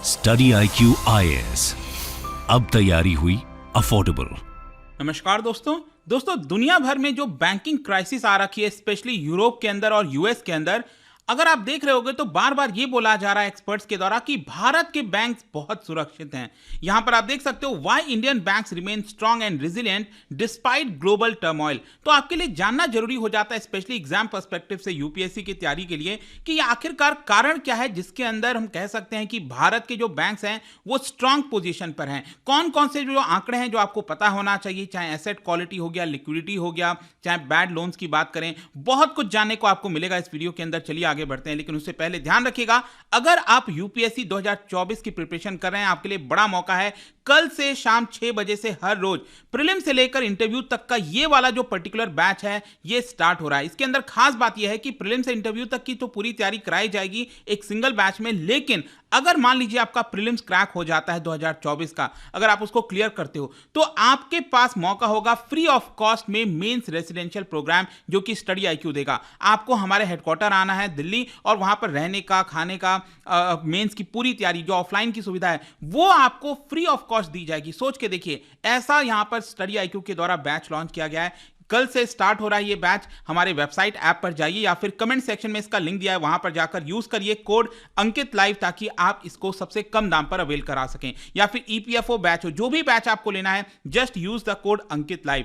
Study IQ IAS, अब तैयारी हुई अफोर्डेबल। नमस्कार दोस्तों दुनिया भर में जो बैंकिंग क्राइसिस आ रखी है, स्पेशली यूरोप के अंदर और यूएस के अंदर, अगर आप देख रहे होगे तो बार बार ये बोला जा रहा है एक्सपर्ट्स के द्वारा कि भारत के बैंक्स बहुत सुरक्षित हैं। यहां पर आप देख सकते हो why Indian banks remain strong and resilient despite global turmoil. तो आपके लिए जानना जरूरी हो जाता है, स्पेशली एग्जाम पर्सपेक्टिव से यूपीएससी की तैयारी के लिए, कि ये आखिरकार कारण क्या है जिसके अंदर हम कह सकते हैं कि भारत के जो बैंक्स हैं वो स्ट्रांग पोजीशन पर हैं। कौन कौन से जो आंकड़े हैं जो आपको पता होना चाहिए, चाहे एसेट क्वालिटी हो गया, लिक्विडिटी हो गया, चाहे बैड लोन्स की बात करें, बहुत कुछ जानने को आपको मिलेगा इस वीडियो के अंदर। चलिए आगे बढ़ते हैं, लेकिन उससे पहले ध्यान रखिएगा, अगर आप यूपीएससी 2024 की प्रिपरेशन कर रहे हैं, आपके लिए बड़ा मौका है। कल से शाम 6 बजे से हर रोज प्रीलिम से लेकर इंटरव्यू तक का ये वाला जो पर्टिकुलर बैच है ये स्टार्ट हो रहा है। इसके अंदर खास बात यह है कि प्रीलिम से इंटरव्यू तक की तो पूरी तैयारी कराई जाएगी एक सिंगल बैच में, लेकिन अगर मान लीजिए आपका प्रीलिम्स क्रैक हो जाता है 2024 का, अगर आप उसको क्लियर करते हो तो आपके पास मौका होगा फ्री ऑफ कॉस्ट में मेंस रेसिडेंशियल प्रोग्राम जो कि स्टडी IQ देगा। आपको हमारे हेडक्वार्टर आना है दिल्ली, और वहां पर रहने का, खाने का, मेंस की पूरी तैयारी जो ऑफलाइन की सुविधा है वो आपको फ्री ऑफ कॉस्ट दी जाएगी। सोच के देखिए, ऐसा यहां पर स्टडी IQ के द्वारा बैच लॉन्च किया गया है। कल से स्टार्ट हो रहा है ये बैच। हमारे वेबसाइट ऐप पर जाइए या फिर कमेंट सेक्शन में इसका लिंक दिया है, वहां पर जाकर यूज करिए कोड अंकित लाइव, ताकि आप इसको सबसे कम दाम पर अवेल करा सकें। या फिर EPFO बैच हो, जो भी बैच आपको लेना है, just use the code Ankit live.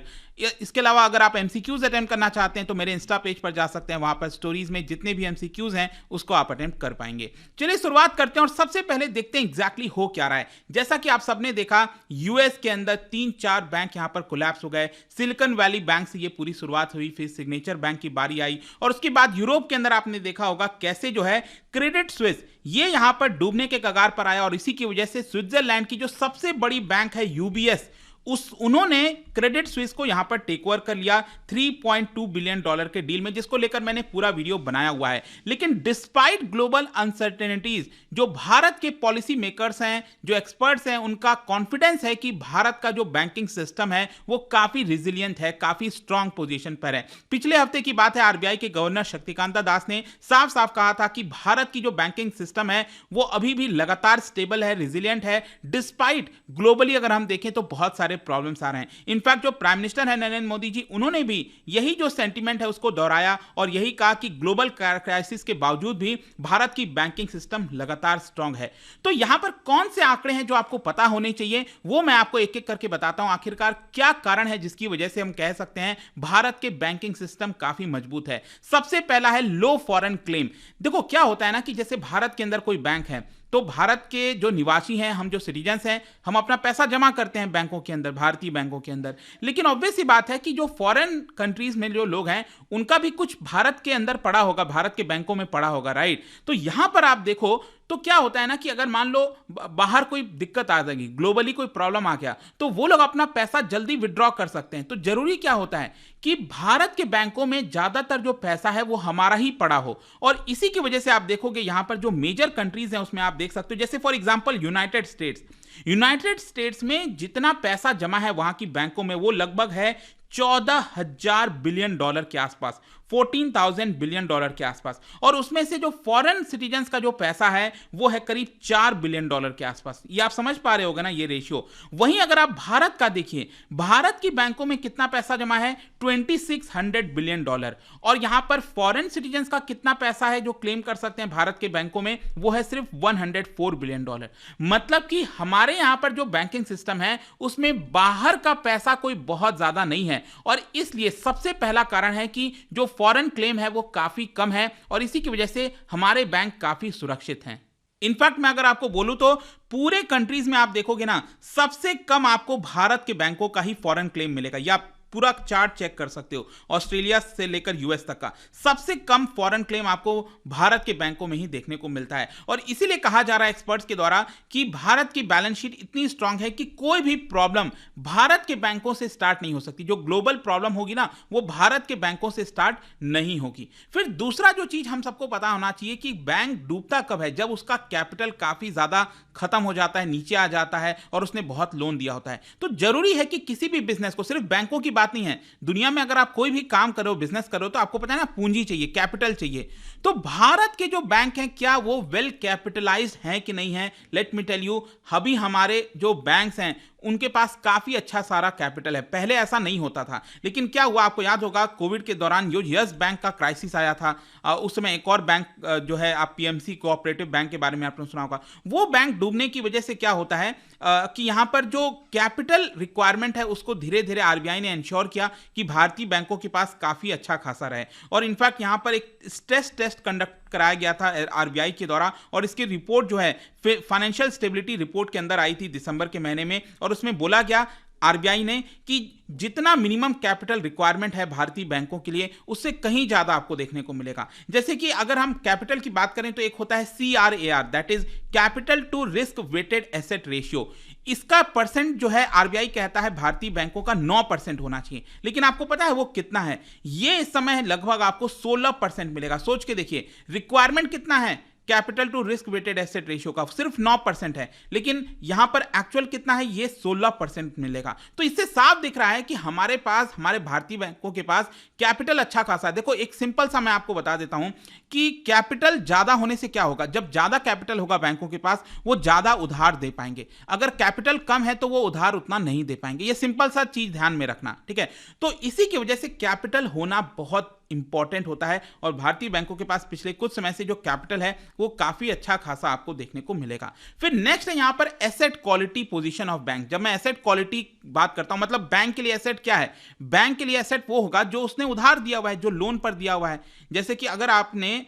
इसके अलावा अगर आप MCQs अटेम्प्ट करना चाहते हैं तो मेरे इंस्टा पेज पर जा सकते हैं, वहां पर स्टोरीज में जितने भी MCQs हैं उसको आप अटेम्प्ट कर पाएंगे। चलिए शुरुआत करते हैं और सबसे पहले देखते हैं एग्जैक्टली हो क्या रहा है। जैसा कि आप सबने देखा, यूएस के अंदर 3-4 बैंक यहां पर कोलैप्स हो गए। सिलिकॉन वैली बैंक से ये पूरी शुरुआत हुई, फिर सिग्नेचर बैंक की बारी आई, और उसके बाद यूरोप के अंदर आपने देखा होगा कैसे जो है क्रेडिट स्विस ये यहां पर डूबने के कगार पर आया, और इसी की वजह से स्विट्जरलैंड की जो सबसे बड़ी बैंक है UBS, उन्होंने क्रेडिट स्विस को यहां पर टेक ओवर कर लिया $3.2 बिलियन के डील में, जिसको लेकर मैंने पूरा वीडियो बनाया हुआ है। लेकिन डिस्पाइट ग्लोबल अनसर्टेनिटीज, जो भारत के पॉलिसी मेकर्स हैं, जो एक्सपर्ट्स हैं, उनका कॉन्फिडेंस है कि भारत का जो बैंकिंग सिस्टम है वो काफी रिजिलियंट है, काफी स्ट्रांग पोजीशन पर है। पिछले हफ्ते की बात है, RBI के गवर्नर शक्तिकांता दास ने साफ साफ कहा था कि भारत की जो बैंकिंग सिस्टम है वो अभी भी लगातार स्टेबल है, रिजिलियंट है, डिस्पाइट ग्लोबली अगर हम देखें तो बहुत सारे प्रॉब्लम्स आ रहे हैं। इनफैक्ट जो प्राइम मिनिस्टर है नरेंद्र मोदी जी, उन्होंने भी यही जो सेंटीमेंट है उसको दोहराया और यही कहा कि ग्लोबल क्राइसिस के बावजूद भी भारत की बैंकिंग सिस्टम लगातार स्ट्रांग है। तो यहां पर कौन से आंकड़े हैं जो आपको पता होने चाहिए, वो मैं आपको एक एक करके बताता हूं। आखिरकार क्या कारण है जिसकी वजह से हम कह सकते हैं भारत के बैंकिंग सिस्टम काफी मजबूत है। सबसे पहला है लो फॉरेन क्लेम। देखो क्या होता है ना कि जैसे भारत के अंदर कोई बैंक है तो भारत के जो निवासी हैं, हम जो सिटीजन्स हैं, हम अपना पैसा जमा करते हैं बैंकों के अंदर, भारतीय बैंकों के अंदर। लेकिन ऑब्वियस सी बात है कि जो फॉरेन कंट्रीज में जो लोग हैं उनका भी कुछ भारत के अंदर पड़ा होगा, भारत के बैंकों में पड़ा होगा, राइट। तो यहां पर आप देखो तो क्या होता है ना कि अगर मान लो बाहर कोई दिक्कत आ जाएगी, ग्लोबली कोई प्रॉब्लम आ गया, तो वो लोग अपना पैसा जल्दी विड्रॉ कर सकते हैं। तो जरूरी क्या होता है कि भारत के बैंकों में ज्यादातर जो पैसा है वो हमारा ही पड़ा हो, और इसी की वजह से आप देखोगे यहां पर जो मेजर कंट्रीज हैं उसमें आप देख सकते हो, जैसे फॉर एग्जांपल यूनाइटेड स्टेट्स में जितना पैसा जमा है वहां की बैंकों में वो लगभग है 14,000 बिलियन डॉलर के आसपास, 14,000 बिलियन डॉलर के आसपास, और उसमें से जो फॉरेन सिटीजन्स का जो पैसा है वो है करीब 4 बिलियन डॉलर के आसपास। ये आप समझ पा रहे होगे ना ये रेशियो। वहीं अगर आप भारत का देखिए, भारत की बैंकों में कितना पैसा जमा है, 2600 बिलियन डॉलर, और यहां पर फॉरेन सिटीजन्स का कितना पैसा है जो क्लेम कर सकते हैं भारत के बैंकों में, वो है सिर्फ 104 बिलियन डॉलर। मतलब कि हमारे यहां पर जो बैंकिंग सिस्टम है उसमें बाहर का पैसा कोई बहुत ज्यादा नहीं है, और इसलिए सबसे पहला कारण है कि जो फॉरेन क्लेम है वो काफी कम है, और इसी की वजह से हमारे बैंक काफी सुरक्षित हैं। इनफैक्ट मैं अगर आपको बोलूं तो पूरे कंट्रीज में आप देखोगे ना, सबसे कम आपको भारत के बैंकों का ही फॉरेन क्लेम मिलेगा। या पूरा चार्ट चेक कर सकते हो, ऑस्ट्रेलिया से लेकर यूएस तक का सबसे कम फॉरेन क्लेम आपको भारत के बैंकों में ही देखने को मिलता है। और इसीलिए कहा जा रहा है एक्सपर्ट्स के द्वारा कि भारत की बैलेंस शीट इतनी स्ट्रांग है कि कोई भी प्रॉब्लम भारत के बैंकों से स्टार्ट नहीं हो सकती। जो ग्लोबल प्रॉब्लम होगी ना वो भारत के बैंकों से स्टार्ट नहीं होगी। फिर दूसरा जो चीज हम सबको पता होना चाहिए कि बैंक डूबता कब है, जब उसका कैपिटल काफी ज्यादा खत्म हो जाता है, नीचे आ जाता है और उसने बहुत लोन दिया होता है। तो जरूरी है कि किसी भी बिजनेस को, सिर्फ बैंकों की बात नहीं है। दुनिया में अगर आप कोई भी काम करो, बिजनेस करो, तो आपको पता है ना, पूंजी चाहिए, कैपिटल चाहिए। तो भारत के जो बैंक हैं, क्या वो वेल कैपिटलाइज्ड हैं कि नहीं है? लेट मी टेल यू, अभी हमारे जो बैंक्स हैं उनके पास काफी अच्छा सारा कैपिटल है। पहले ऐसा नहीं होता था, लेकिन क्या हुआ, आपको याद होगा कोविड के दौरान जो यस बैंक का क्राइसिस आया था, उस समय एक और बैंक जो है, आप पीएमसी कोऑपरेटिव बैंक के बारे में आपने सुना होगा, वो बैंक डूबने की वजह से क्या होता है कि यहां पर जो कैपिटल रिक्वायरमेंट है उसको धीरे धीरे आरबीआई ने इंश्योर किया कि भारतीय बैंकों के पास काफी अच्छा खासा रहे। और इनफैक्ट यहां पर एक स्ट्रेस टेस्ट कंडक्ट कराया गया था आरबीआई के द्वारा, और इसकी रिपोर्ट जो है फाइनेंशियल स्टेबिलिटी रिपोर्ट के अंदर आई थी दिसंबर के महीने में, और उसमें बोला गया आरबीआई ने कि जितना मिनिमम कैपिटल रिक्वायरमेंट है भारतीय बैंकों के लिए, उससे कहीं ज्यादा आपको देखने को मिलेगा। जैसे कि अगर हम कैपिटल की बात करें तो एक होता है CRAR, that is capital to risk weighted asset ratio. इसका परसेंट जो है आरबीआई कहता है भारतीय बैंकों का 9% होना चाहिए, लेकिन आपको पता है वो कितना है? ये इस समय लगभग आपको 16% मिलेगा। सोच के देखिए, रिक्वायरमेंट कितना है capital to risk weighted asset ratio का? सिर्फ 9% है, लेकिन यहां पर एक्चुअल कितना है? ये 16% मिलेगा। तो इससे साफ दिख रहा है कि हमारे पास, हमारे भारतीय बैंकों के पास कैपिटल अच्छा खासा है। देखो, एक सिंपल सा मैं आपको बता देता हूं कि कैपिटल ज्यादा होने से क्या होगा। जब ज्यादा कैपिटल होगा बैंकों के पास, वो ज्यादा उधार दे पाएंगे। अगर कैपिटल कम है तो वो उधार उतना नहीं दे पाएंगे। ये सिंपल सा चीज ध्यान में रखना, ठीक है? तो इसी की वजह से कैपिटल होना बहुत इंपॉर्टेंट होता है, और भारतीय बैंकों के पास पिछले कुछ समय से जो कैपिटल है वो काफी अच्छा खासा आपको देखने को मिलेगा। फिर नेक्स्ट है यहां पर asset quality position of bank. जब मैं एसेट क्वालिटी बात करता हूं, मतलब बैंक के लिए एसेट क्या है? बैंक के लिए एसेट वो होगा जो उसने उधार दिया हुआ है, जो लोन पर दिया हुआ है। जैसे कि अगर आपने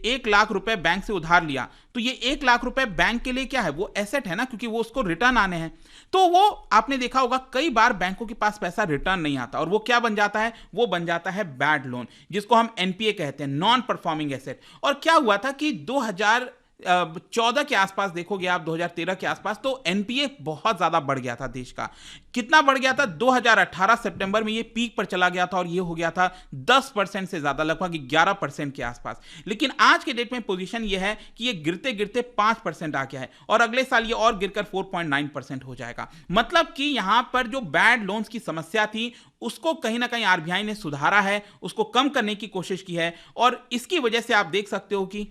1 लाख रुपए बैंक से उधार लिया, तो ये 1 लाख रुपए बैंक के लिए क्या है? वो एसेट है ना, क्योंकि वो उसको रिटर्न आने हैं। तो वो आपने देखा होगा कई बार बैंकों के पास पैसा रिटर्न नहीं आता, और वो क्या बन जाता है? वो बन जाता है बैड लोन, जिसको हम एनपीए कहते हैं, नॉन परफॉर्मिंग एसेट। और क्या हुआ था कि 2014 के आसपास देखोगे आप, 2013 के आसपास, तो एनपीए बहुत ज्यादा बढ़ गया था देश का। कितना बढ़ गया था? 2018 सितंबर में ये पीक पर चला गया था, और ये हो गया था 10% से ज्यादा, लगभग 11% के आसपास। लेकिन आज के डेट में पोजीशन ये है कि ये गिरते गिरते 5% आ गया है, और अगले साल ये और गिरकर 4.9% हो जाएगा। मतलब कि यहां पर जो बैड लोन्स की समस्या थी, उसको कहीं ना कहीं आरबीआई ने सुधारा है, उसको कम करने की कोशिश की है, और इसकी वजह से आप देख सकते हो कि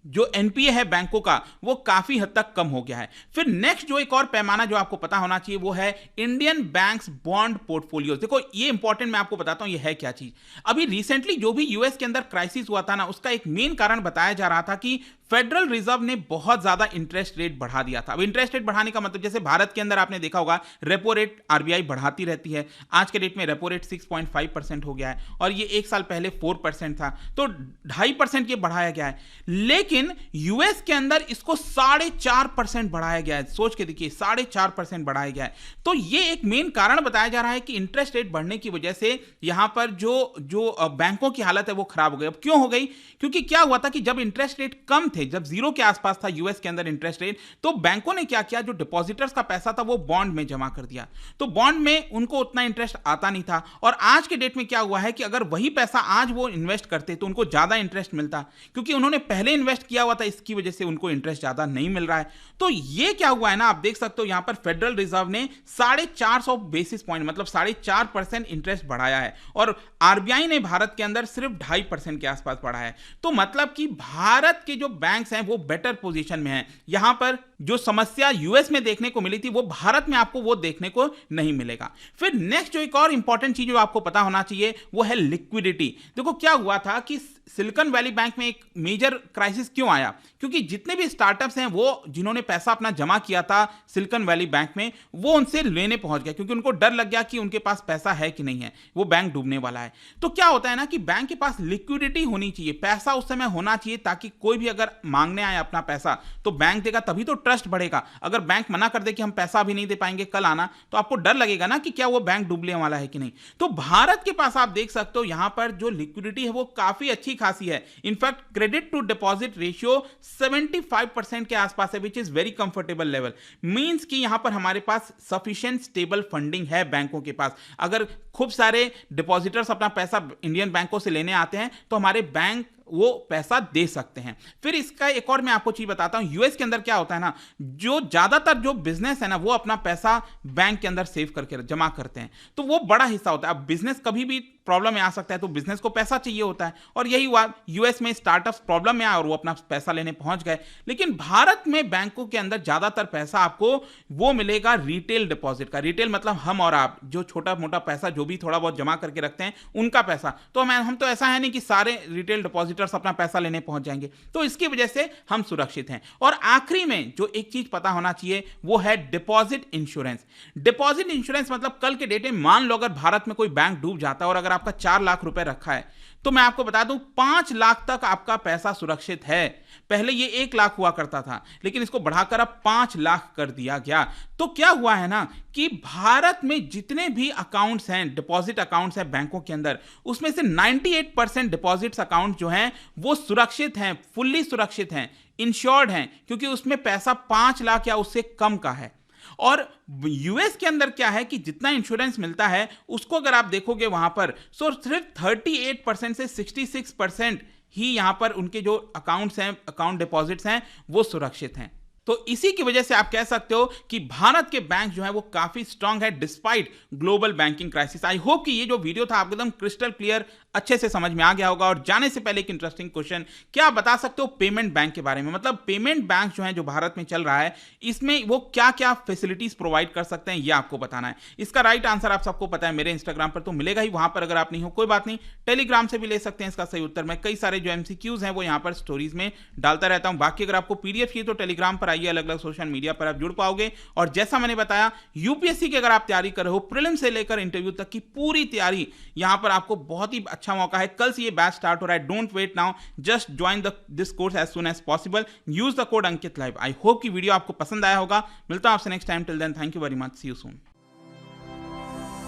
जो एनपीए है बैंकों का, वो काफी हद तक कम हो गया है। फिर नेक्स्ट जो एक और पैमाना जो आपको पता होना चाहिए, वो है इंडियन बैंक्स बॉन्ड पोर्टफोलियोज। देखो, ये इंपॉर्टेंट, मैं आपको बताता हूं ये है क्या चीज। अभी रिसेंटली जो भी यूएस के अंदर क्राइसिस हुआ था ना, उसका एक मेन कारण बताया जा रहा था कि फेडरल रिजर्व ने बहुत ज्यादा इंटरेस्ट रेट बढ़ा दिया था। अब इंटरेस्ट रेट बढ़ाने का मतलब, जैसे भारत के अंदर आपने देखा होगा रेपो रेट आरबीआई बढ़ाती रहती है। आज के डेट में रेपो रेट 6.5% हो गया है, और ये एक साल पहले 4% था, तो 2.5% ये बढ़ाया गया है। लेकिन यूएस के अंदर इसको 4.5% बढ़ाया गया है। सोच के देखिए, 4.5% बढ़ाया गया है। तो ये एक मेन कारण बताया जा रहा है कि इंटरेस्ट रेट बढ़ने की वजह से यहां पर जो बैंकों की हालत है वो खराब हो गई। अब क्यों हो गई? क्योंकि क्या हुआ था कि जब इंटरेस्ट रेट कम थे, जब 0 के आसपास था यूएस के अंदर इंटरेस्ट रेट, तो बैंकों ने क्या किया, जो डिपॉजिटर्स का पैसा था वो बॉन्ड में जमा कर दिया। तो बॉन्ड में उनको उतना इंटरेस्ट आता नहीं था, और आज के डेट में क्या हुआ है कि अगर वही पैसा आज वो इन्वेस्ट करते तो उनको ज्यादा इंटरेस्ट मिलता, क्योंकि उन्होंने पहले इन्वेस्ट किया हुआ था, इसकी वजह से उनको इंटरेस्ट ज्यादा नहीं मिल रहा है। तो ये क्या हुआ है ना, आप देख सकते हो यहां पर फेडरल रिजर्व ने 450 बेसिस पॉइंट, मतलब 4.5% इंटरेस्ट बढ़ाया है, और आरबीआई ने भारत के अंदर सिर्फ 2.5% के आसपास बढ़ाया है। तो मतलब कि भारत के जो बैंक्स हैं वो बेटर पोजीशन में हैं। यहां पर जो समस्या यूएस में देखने को मिली थी, वो भारत में आपको वो देखने को नहीं मिलेगा। फिर नेक्स्ट जो एक और इंपॉर्टेंट चीज जो आपको पता होना चाहिए, वो है लिक्विडिटी। देखो, क्या हुआ था कि सिलिकॉन वैली बैंक में एक मेजर क्राइसिस क्यों आया? क्योंकि जितने भी स्टार्टअप्स हैं, वो जिन्होंने पैसा अपना जमा किया था सिलिकॉन वैली बैंक में, वो उनसे लेने पहुंच गया, क्योंकि उनको डर लग गया कि उनके पास पैसा है कि नहीं है, वो बैंक डूबने वाला है। तो क्या होता है ना कि बैंक के पास लिक्विडिटी होनी चाहिए, पैसा उस समय होना चाहिए, ताकि कोई भी अगर मांगने आए अपना पैसा तो बैंक देगा, तभी तो ट्रस्ट बढ़ेगा। अगर बैंक मना कर दे कि हम पैसा भी नहीं दे पाएंगे, कल आना, तो आपको डर लगेगा ना कि क्या वो बैंक डूबने वाला है कि नहीं। तो भारत के पास आप देख सकते हो यहां पर जो लिक्विडिटी है वो काफी अच्छी खासी है। In fact credit to deposit ratio 75% के आसपास है, which is very comfortable level. Means कि यहां पर हमारे पास सफिशिएंट स्टेबल फंडिंग है बैंकों के पास। अगर खूब सारे डिपॉजिटर्स अपना पैसा इंडियन बैंकों से लेने आते हैं, तो हमारे बैंक वो पैसा दे सकते हैं। फिर इसका एक और मैं आपको चीज बताता हूं, यूएस के अंदर क्या होता है ना, जो ज्यादातर जो बिजनेस है ना वो अपना पैसा बैंक के अंदर सेव करके जमा करते हैं, तो वो बड़ा हिस्सा होता है। अब बिजनेस कभी भी प्रॉब्लम में आ सकता है, तो बिजनेस को पैसा चाहिए होता है, और यही हुआ यूएस में स्टार्टअप्स प्रॉब्लम में आए और वो अपना पैसा लेने पहुंच गए। लेकिन भारत में बैंकों के अंदर ज्यादातर पैसा आपको वो मिलेगा रिटेल डिपॉजिट का। रिटेल मतलब हम और आप जो छोटा मोटा पैसा जो भी थोड़ा बहुत जमा करके रखते हैं उनका पैसा। तो हम तो ऐसा है नहीं कि सारे रिटेल डिपॉजिटर्स अपना पैसा लेने पहुंच जाएंगे, तो इसकी वजह से हम सुरक्षित हैं। और आखिरी में जो एक चीज पता होना चाहिए वो है डिपॉजिट इंश्योरेंस। डिपॉजिट इंश्योरेंस मतलब कल के डेट में मान लो अगर भारत में कोई बैंक डूब जाता है और अगर आपका 4 लाख रुपए रखा है, तो मैं आपको बता दूं 5 लाख तक आपका पैसा सुरक्षित है। पहले ये 1 लाख हुआ करता था, लेकिन इसको बढ़ाकर अब 5 लाख कर दिया गया। तो क्या हुआ है ना कि भारत में जितने भी अकाउंट्स हैं, डिपॉजिट अकाउंट्स हैं बैंकों के अंदर, उसमें से 98% डिपॉजिट्स अकाउंट जो हैं वो सुरक्षित हैं, फुल्ली सुरक्षित हैं, इंश्योर्ड हैं, क्योंकि उसमें पैसा 5 लाख या उससे कम का है। और यूएस के अंदर क्या है कि जितना इंश्योरेंस मिलता है उसको अगर आप देखोगे वहां पर, सो सिर्फ 38% से 66% ही यहां पर उनके जो अकाउंट्स हैं, अकाउंट डिपॉजिट्स हैं, वो सुरक्षित हैं। तो इसी की वजह से आप कह सकते हो कि भारत के बैंक जो है वो काफी स्ट्रांग है डिस्पाइट ग्लोबल बैंकिंग क्राइसिस। आई होप कि ये जो वीडियो था आपको एकदम क्रिस्टल क्लियर अच्छे से समझ में आ गया होगा। और जाने से पहले एक इंटरेस्टिंग क्वेश्चन, क्या आप बता सकते हो पेमेंट बैंक के बारे में? मतलब पेमेंट बैंक जो है जो भारत में चल रहा है, इसमें वो क्या क्या फैसिलिटीज प्रोवाइड कर सकते हैं, ये आपको बताना है। इसका राइट आंसर आप सबको पता है, मेरे इंस्टाग्राम पर तो मिलेगा ही, वहां पर अगर आप नहीं हो कोई बात नहीं, टेलीग्राम से भी ले सकते हैं इसका सही उत्तर। मैं कई सारे जो एमसीक्यूज हैं वो यहाँ पर स्टोरीज में डालता रहता हूं। बाकी अगर आपको पीडीएफ चाहिए तो टेलीग्राम पर आइए, अलग अलग सोशल मीडिया पर आप जुड़ पाओगे। और जैसा मैंने बताया, यूपीएससी की अगर आप तैयारी कर रहे हो, प्रीलिम से लेकर इंटरव्यू तक की पूरी तैयारी, यहां पर आपको बहुत ही अच्छा मौका है। कल से ये बैच स्टार्ट हो रहा है, don't wait now, just join this course as soon as possible, use the code Ankit live. I hope कि वीडियो आपको पसंद आया होगा। मिलता हूं आपसे next time, till then thank you very much, see you soon.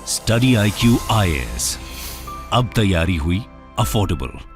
Study IQ IAS, अब तैयारी हुई अफोर्डेबल।